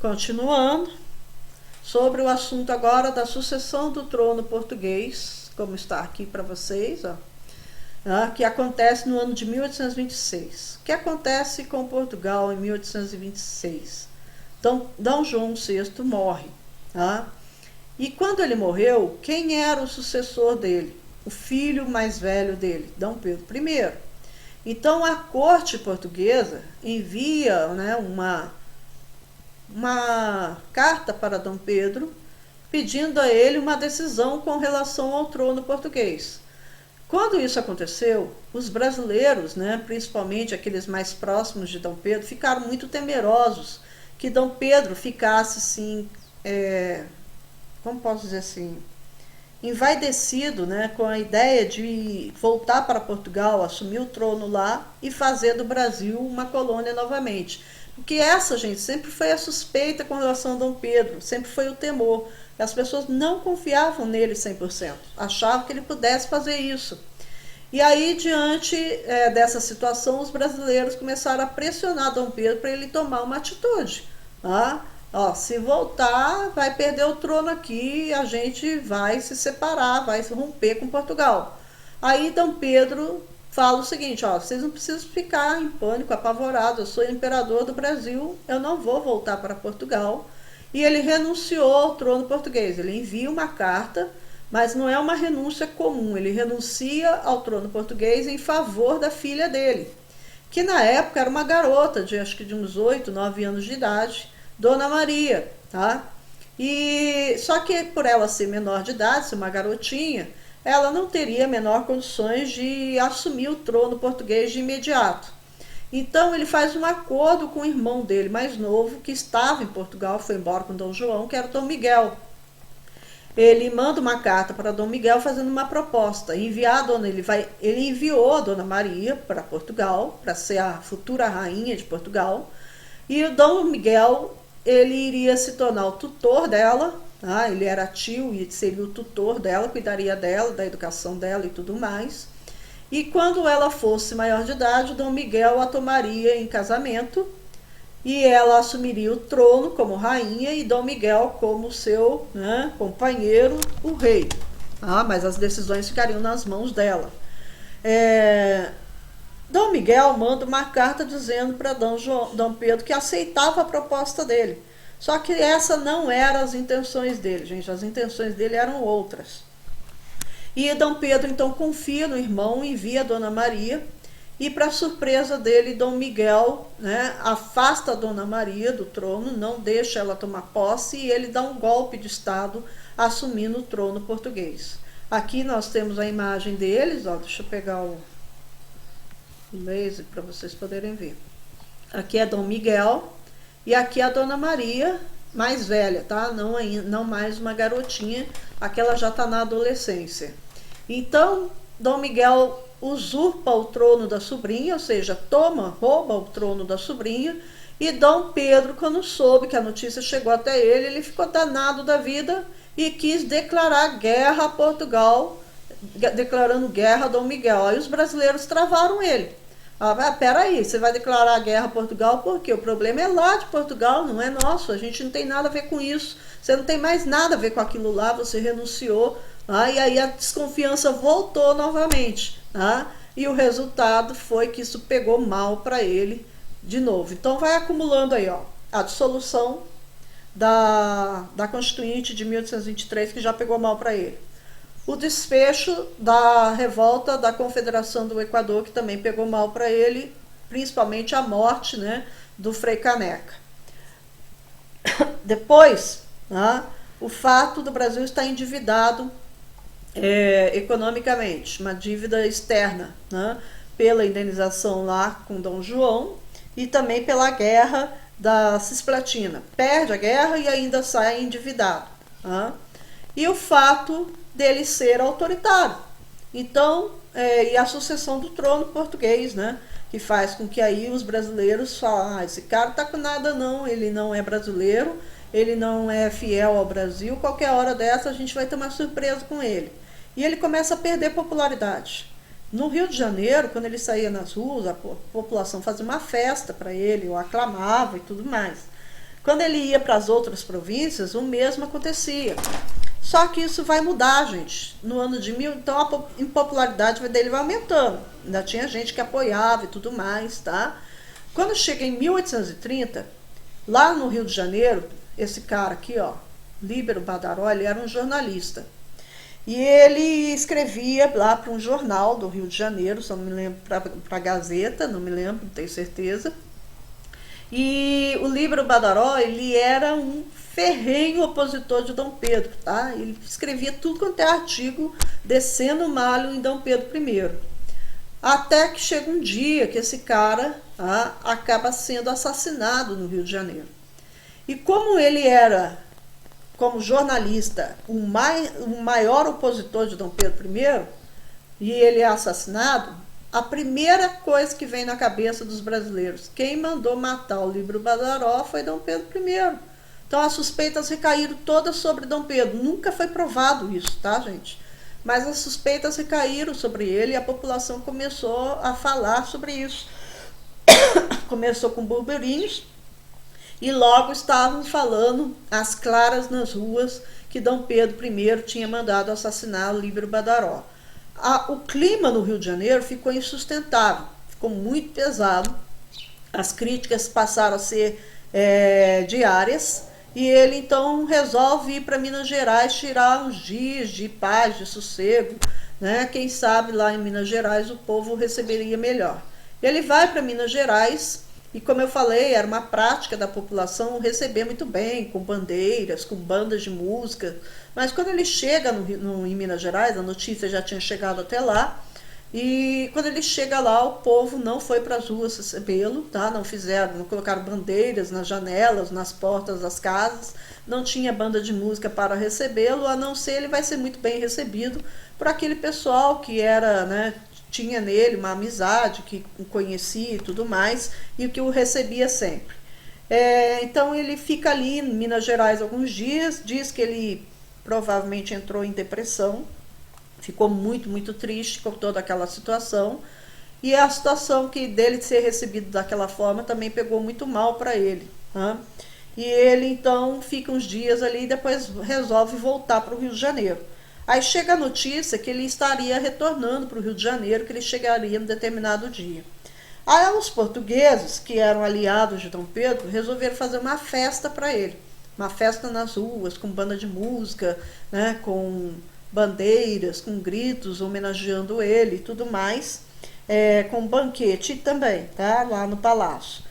Continuando, sobre o assunto agora da sucessão do trono português, como está aqui para vocês, ó, que acontece no ano de 1826. O que acontece com Portugal em 1826? Dom João VI morre. E quando ele morreu, quem era o sucessor dele? O filho mais velho dele, Dom Pedro I. Então a corte portuguesa envia, né, uma carta para Dom Pedro, pedindo a ele uma decisão com relação ao trono português. Quando isso aconteceu, os brasileiros, né, principalmente aqueles mais próximos de Dom Pedro, ficaram muito temerosos que Dom Pedro ficasse assim, como posso dizer assim, envaidecido, né, com a ideia de voltar para Portugal, assumir o trono lá e fazer do Brasil uma colônia novamente. Porque essa, gente, sempre foi a suspeita com relação a Dom Pedro, sempre foi o temor. As pessoas não confiavam nele 100%, achavam que ele pudesse fazer isso. E aí, diante dessa situação, os brasileiros começaram a pressionar Dom Pedro para ele tomar uma atitude. Se voltar, vai perder o trono aqui e a gente vai se separar, vai se romper com Portugal. Aí Dom Pedro fala o seguinte, vocês não precisam ficar em pânico, apavorados, eu sou imperador do Brasil, eu não vou voltar para Portugal. E ele renunciou ao trono português, ele envia uma carta, mas não é uma renúncia comum, ele renuncia ao trono português em favor da filha dele, que na época era uma garota, acho que de uns 8, 9 anos de idade, Dona Maria, E só que por ela ser menor de idade, ser uma garotinha, ela não teria menor condições de assumir o trono português de imediato. Então ele faz um acordo com o irmão dele mais novo, que estava em Portugal, foi embora com Dom João, que era Dom Miguel. Ele manda uma carta para Dom Miguel fazendo uma proposta. Ele enviou a Dona Maria para Portugal, para ser a futura rainha de Portugal. E o Dom Miguel, ele iria se tornar o tutor dela, ele era tio e seria o tutor dela, cuidaria dela, da educação dela e tudo mais. E quando ela fosse maior de idade, Dom Miguel a tomaria em casamento e ela assumiria o trono como rainha e Dom Miguel como seu companheiro, o rei. Mas as decisões ficariam nas mãos dela. Dom Miguel manda uma carta dizendo para Dom Pedro que aceitava a proposta dele. Só que essa não eram as intenções dele, gente. As intenções dele eram outras. E Dom Pedro então confia no irmão, envia a Dona Maria. E para surpresa dele, Dom Miguel afasta a Dona Maria do trono, não deixa ela tomar posse e ele dá um golpe de estado assumindo o trono português. Aqui nós temos a imagem deles, deixa eu pegar o laser para vocês poderem ver. Aqui é Dom Miguel e aqui é a Dona Maria, mais velha, não mais uma garotinha, aquela já está na adolescência. Então, Dom Miguel usurpa o trono da sobrinha, ou seja, rouba o trono da sobrinha, e Dom Pedro, quando soube que a notícia chegou até ele ficou danado da vida e quis declarar guerra a Portugal, declarando guerra a Dom Miguel. Aí os brasileiros travaram ele. Peraí, você vai declarar guerra a Portugal por quê? O problema é lá de Portugal, não é nosso, a gente não tem nada a ver com isso, você não tem mais nada a ver com aquilo lá, você renunciou, e aí a desconfiança voltou novamente, e o resultado foi que isso pegou mal para ele de novo. Então vai acumulando aí, a dissolução da Constituinte de 1823, que já pegou mal para ele. O desfecho da revolta da Confederação do Equador, que também pegou mal para ele, principalmente a morte do Frei Caneca. Depois, o fato do Brasil estar endividado economicamente, uma dívida externa, pela indenização lá com Dom João e também pela guerra da Cisplatina. Perde a guerra e ainda sai endividado. E o fato dele ser autoritário. Então, e a sucessão do trono português, que faz com que aí os brasileiros falem, esse cara não tá com nada não, ele não é brasileiro, ele não é fiel ao Brasil, qualquer hora dessa a gente vai ter uma surpresa com ele. E ele começa a perder popularidade. No Rio de Janeiro, quando ele saía nas ruas, a população fazia uma festa para ele, o aclamava e tudo mais. Quando ele ia para as outras províncias, o mesmo acontecia. Só que isso vai mudar, gente. No ano de 1000, então a impopularidade dele vai aumentando. Ainda tinha gente que apoiava e tudo mais, tá? Quando chega em 1830, lá no Rio de Janeiro, esse cara aqui, ó, Líbero Badaró, ele era um jornalista. E ele escrevia lá para um jornal do Rio de Janeiro, se eu não me lembro, para a Gazeta, não me lembro, não tenho certeza. E o Líbero Badaró, ele era um ferrenho opositor de Dom Pedro, tá? Ele escrevia tudo quanto é artigo descendo o malho em Dom Pedro I. Até que chega um dia que esse cara acaba sendo assassinado no Rio de Janeiro. E como ele era, como jornalista, o maior opositor de Dom Pedro I, e ele é assassinado, a primeira coisa que vem na cabeça dos brasileiros, quem mandou matar o Líbero Badaró foi Dom Pedro I. Então as suspeitas recaíram todas sobre Dom Pedro. Nunca foi provado isso, tá, gente? Mas as suspeitas recaíram sobre ele e a população começou a falar sobre isso. Começou com burburinhos e logo estavam falando às claras nas ruas que Dom Pedro I tinha mandado assassinar o Líbero Badaró. O clima no Rio de Janeiro ficou insustentável, ficou muito pesado. As críticas passaram a ser diárias. E ele então resolve ir para Minas Gerais tirar uns dias de paz, de sossego, né? Quem sabe lá em Minas Gerais o povo receberia melhor. Ele vai para Minas Gerais e, como eu falei, era uma prática da população receber muito bem, com bandeiras, com bandas de música. Mas quando ele chega em Minas Gerais, a notícia já tinha chegado até lá, e quando ele chega lá, o povo não foi para as ruas recebê-lo, tá? Não colocaram bandeiras nas janelas, nas portas das casas, não tinha banda de música para recebê-lo, a não ser ele vai ser muito bem recebido por aquele pessoal que era, né, tinha nele uma amizade, que o conhecia e tudo mais, e que o recebia sempre. Então ele fica ali em Minas Gerais alguns dias, diz que ele provavelmente entrou em depressão, ficou muito, muito triste com toda aquela situação. E a situação dele ser recebido daquela forma também pegou muito mal para ele. Né? E ele então fica uns dias ali e depois resolve voltar para o Rio de Janeiro. Aí chega a notícia que ele estaria retornando para o Rio de Janeiro, que ele chegaria em determinado dia. Aí os portugueses, que eram aliados de Dom Pedro, resolveram fazer uma festa para ele. Uma festa nas ruas, com banda de música, né, com bandeiras, com gritos, homenageando ele e tudo mais, com banquete também, tá? Lá no palácio.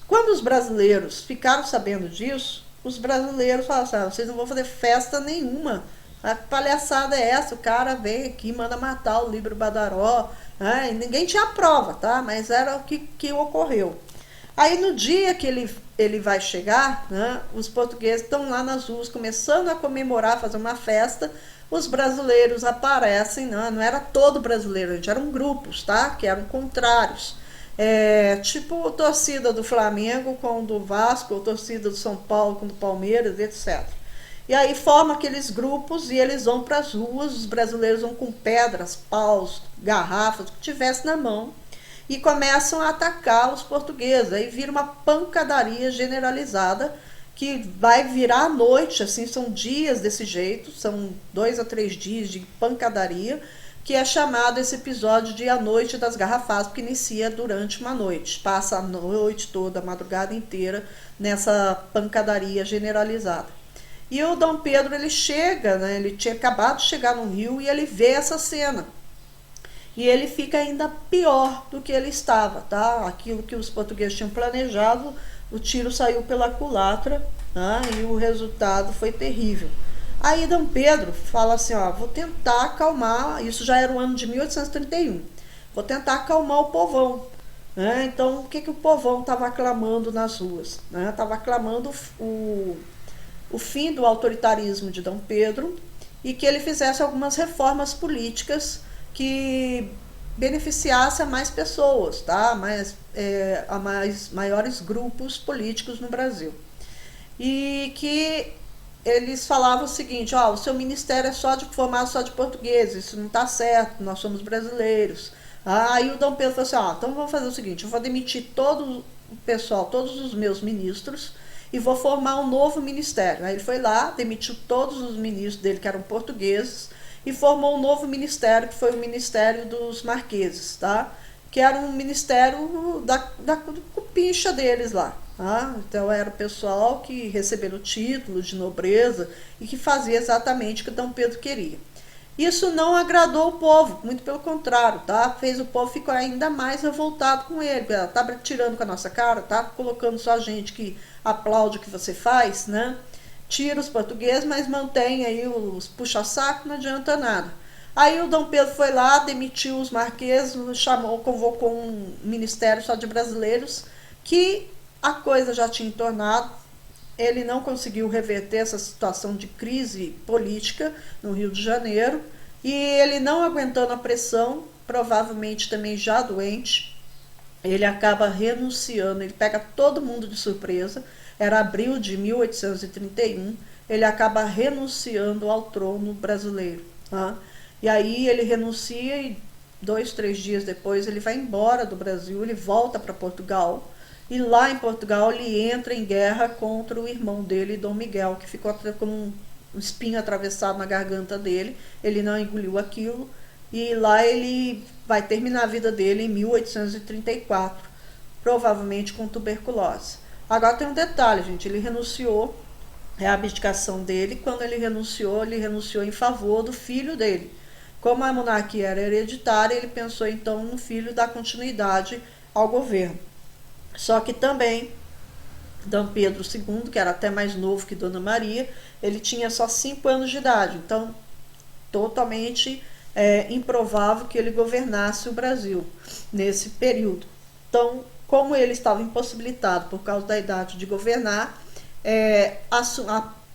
Quando os brasileiros ficaram sabendo disso, os brasileiros falaram assim, vocês não vão fazer festa nenhuma, a palhaçada é essa, o cara vem aqui, manda matar o Líbero Badaró, né? E ninguém tinha prova, tá? Mas era o que ocorreu. Aí no dia que ele vai chegar, né, os portugueses estão lá nas ruas começando a comemorar, fazer uma festa. Os brasileiros aparecem, não era todo brasileiro, gente, eram grupos, tá? Que eram contrários. Tipo torcida do Flamengo com do Vasco, ou torcida do São Paulo com do Palmeiras, etc. E aí forma aqueles grupos e eles vão para as ruas, os brasileiros vão com pedras, paus, garrafas, o que tivesse na mão, e começam a atacar os portugueses. Aí vira uma pancadaria generalizada, que vai virar à noite, assim, são dias desse jeito, são 2 a 3 dias de pancadaria, que é chamado esse episódio de A Noite das Garrafadas, porque inicia durante uma noite, passa a noite toda, a madrugada inteira, nessa pancadaria generalizada. E o Dom Pedro, ele chega, né, ele tinha acabado de chegar no Rio e ele vê essa cena. E ele fica ainda pior do que ele estava, tá? Aquilo que os portugueses tinham planejado, o tiro saiu pela culatra, né? E o resultado foi terrível. Aí Dom Pedro fala assim, vou tentar acalmar, isso já era o ano de 1831, vou tentar acalmar o povão. Né? Então, o que o povão estava aclamando nas ruas? Estava aclamando o fim do autoritarismo de Dom Pedro e que ele fizesse algumas reformas políticas que beneficiasse a mais pessoas, tá? Maiores grupos políticos no Brasil. E que eles falavam o seguinte, o seu ministério é formado só de portugueses, isso não está certo, nós somos brasileiros. Aí o Dom Pedro falou assim, então vamos fazer o seguinte, eu vou demitir todo o pessoal, todos os meus ministros, e vou formar um novo ministério. Aí ele foi lá, demitiu todos os ministros dele que eram portugueses e formou um novo ministério, que foi o Ministério dos Marqueses, tá? Que era um ministério da cupincha deles lá. Tá? Então era o pessoal que recebeu o título de nobreza e que fazia exatamente o que Dom Pedro queria. Isso não agradou o povo, muito pelo contrário, tá? Fez o povo ficar ainda mais revoltado com ele. Tá tirando com a nossa cara, tá colocando só gente que aplaude o que você faz, né? Tira os portugueses, mas mantém aí os puxa-saco, não adianta nada. Aí o Dom Pedro foi lá, demitiu os marqueses, convocou um ministério só de brasileiros, que a coisa já tinha entornado. Ele não conseguiu reverter essa situação de crise política no Rio de Janeiro, e ele não aguentando a pressão, provavelmente também já doente, ele acaba renunciando, ele pega todo mundo de surpresa, era abril de 1831, ele acaba renunciando ao trono brasileiro. Tá? E aí ele renuncia e 2, 3 dias depois ele vai embora do Brasil, ele volta para Portugal, e lá em Portugal ele entra em guerra contra o irmão dele, Dom Miguel, que ficou com um espinho atravessado na garganta dele, ele não engoliu aquilo, e lá ele vai terminar a vida dele em 1834, provavelmente com tuberculose. Agora tem um detalhe, gente, ele renunciou, é a abdicação dele, quando ele renunciou em favor do filho dele. Como a monarquia era hereditária, ele pensou então no filho dar continuidade ao governo. Só que também Dom Pedro II, que era até mais novo que Dona Maria, ele tinha só 5 anos de idade, então totalmente improvável que ele governasse o Brasil nesse período. Então, como ele estava impossibilitado por causa da idade de governar,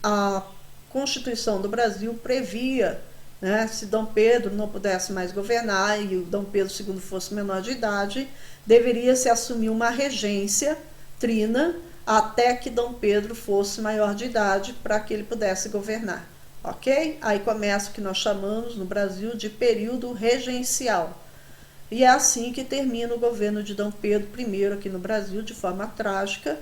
a Constituição do Brasil previa, né, se Dom Pedro não pudesse mais governar e o Dom Pedro II fosse menor de idade, deveria se assumir uma regência trina até que Dom Pedro fosse maior de idade para que ele pudesse governar, ok? Aí começa o que nós chamamos no Brasil de período regencial. E é assim que termina o governo de Dom Pedro I aqui no Brasil, de forma trágica,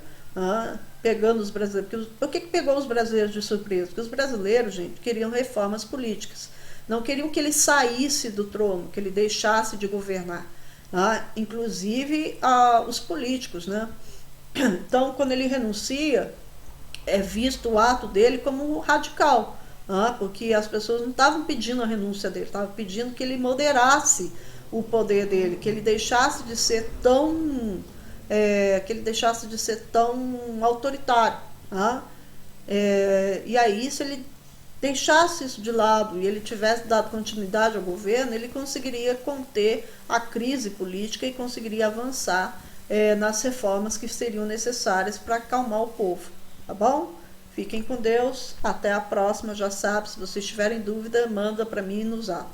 pegando os brasileiros. Por que pegou os brasileiros de surpresa? Porque os brasileiros, gente, queriam reformas políticas. Não queriam que ele saísse do trono, que ele deixasse de governar. Inclusive os políticos, né? Então, quando ele renuncia, é visto o ato dele como radical, porque as pessoas não estavam pedindo a renúncia dele, estavam pedindo que ele moderasse o poder dele, que ele deixasse de ser tão autoritário. E aí, se ele deixasse isso de lado e ele tivesse dado continuidade ao governo, ele conseguiria conter a crise política e conseguiria avançar nas reformas que seriam necessárias para acalmar o povo. Tá bom? Fiquem com Deus, até a próxima. Já sabe, se vocês tiverem dúvida, manda para mim no Zap.